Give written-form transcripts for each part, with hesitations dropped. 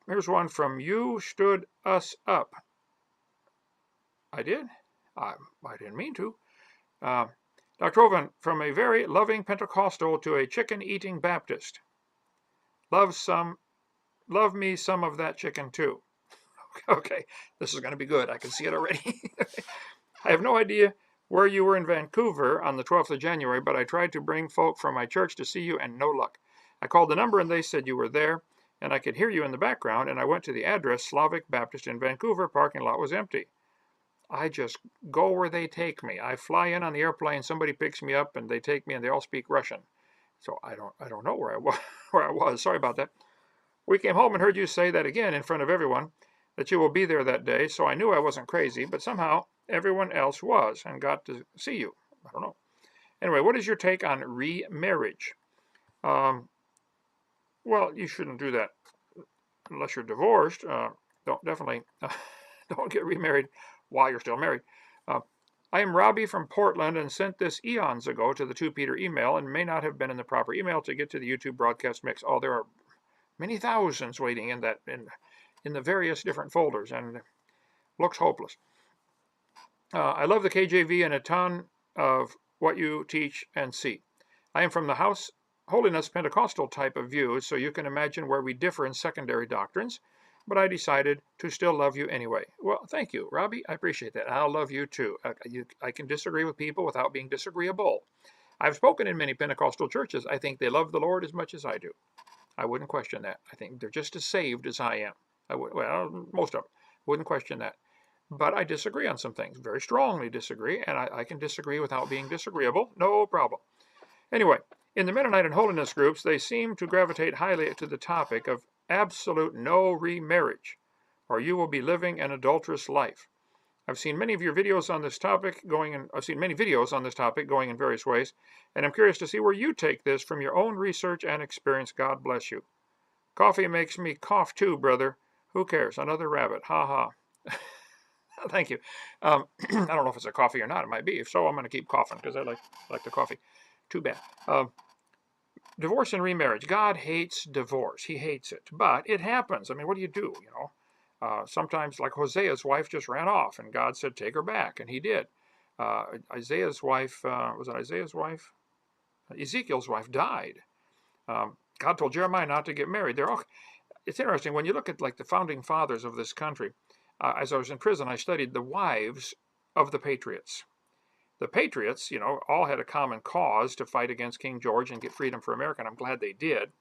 Here's one from You Stood Us Up. I did? I didn't mean to. Dr. Hovind, from a very loving Pentecostal to a chicken-eating Baptist. Love me some of that chicken too. Okay, this is going to be good. I can see it already. I have no idea where you were in Vancouver on the 12th of January, but I tried to bring folk from my church to see you and no luck. I called the number and they said you were there and I could hear you in the background, and I went to the address, Slavic Baptist in Vancouver. Parking lot was empty. I just go where they take me. I fly in on the airplane, somebody picks me up and they take me and they all speak Russian. So I don't know where I was. Where I was. Sorry about that. We came home and heard you say that again in front of everyone, that you will be there that day, so I knew I wasn't crazy, but somehow everyone else was and got to see you. I don't know. Anyway, what is your take on remarriage? Well, you shouldn't do that unless you're divorced. Definitely don't get remarried while you're still married. I am Robbie from Portland and sent this eons ago to the 2 Peter email and may not have been in the proper email to get to the YouTube broadcast mix. Oh, there are many thousands waiting in the various different folders, and looks hopeless. I love the KJV and a ton of what you teach and see. I am from the Holiness Pentecostal type of view, so you can imagine where we differ in secondary doctrines, but I decided to still love you anyway. Well, thank you, Robbie. I appreciate that. I'll love you too. I can disagree with people without being disagreeable. I've spoken in many Pentecostal churches. I think they love the Lord as much as I do. I wouldn't question that. I think they're just as saved as I am. Well, most of them. Wouldn't question that. But I disagree on some things. Very strongly disagree, and I can disagree without being disagreeable. No problem. Anyway, in the Mennonite and Holiness groups, they seem to gravitate highly to the topic of absolute no remarriage, or you will be living an adulterous life. I've seen many videos on this topic going in various ways, and I'm curious to see where you take this from your own research and experience. God bless you. Coffee makes me cough too, brother. Who cares? Another rabbit. Ha ha. Thank you. I don't know if it's a coffee or not. It might be. If so, I'm going to keep coughing because I like the coffee. Too bad. Divorce and remarriage. God hates divorce. He hates it. But it happens. I mean, what do? You know, sometimes, like Hosea's wife just ran off, and God said, take her back, and he did. Isaiah's wife, was it Isaiah's wife? Ezekiel's wife died. God told Jeremiah not to get married. It's interesting, when you look at like the founding fathers of this country, as I was in prison, I studied the wives of the patriots. The patriots, you know, all had a common cause to fight against King George and get freedom for America, and I'm glad they did.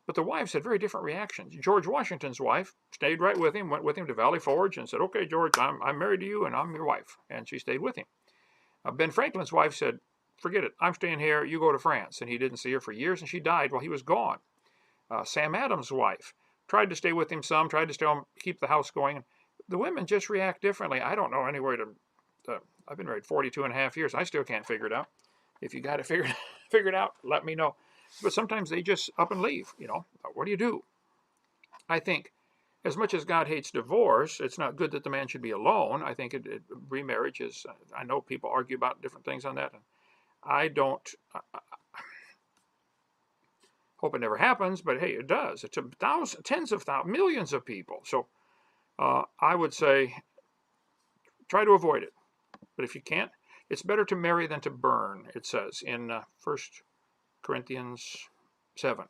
But the wives had very different reactions. George Washington's wife stayed right with him, went with him to Valley Forge and said, okay, George, I'm married to you and I'm your wife. And she stayed with him. Ben Franklin's wife said, forget it, I'm staying here, you go to France. And he didn't see her for years, and she died while he was gone. Sam Adams' wife tried to stay with him some, tried to stay home, keep the house going. The women just react differently. I don't know any way to, I've been married 42 and a half years. I still can't figure it out. If you got it figured out, let me know. But sometimes they just up and leave, you know. What do you do? I think as much as God hates divorce, it's not good that the man should be alone. I think remarriage is, I know people argue about different things on that. And I don't, hope it never happens, but hey, it does. It's tens of thousands, millions of people. So I would say try to avoid it. But if you can't, it's better to marry than to burn, it says in 1 Corinthians 7.